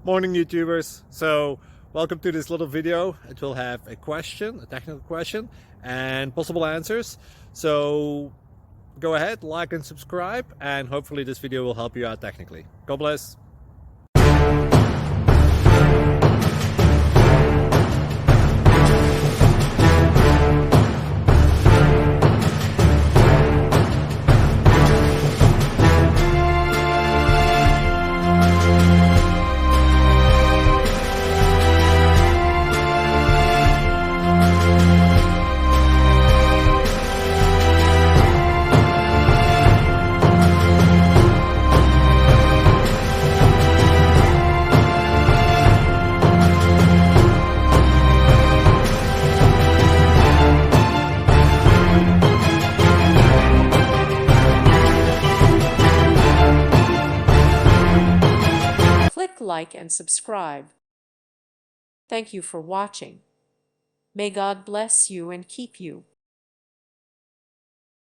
Morning YouTubers. So welcome to this little video. It will have a question, a technical question, and possible answers. So go ahead, like and subscribe, and hopefully this video will help you out technically. God bless. Click like and subscribe. Thank you for watching. May God bless you and keep you.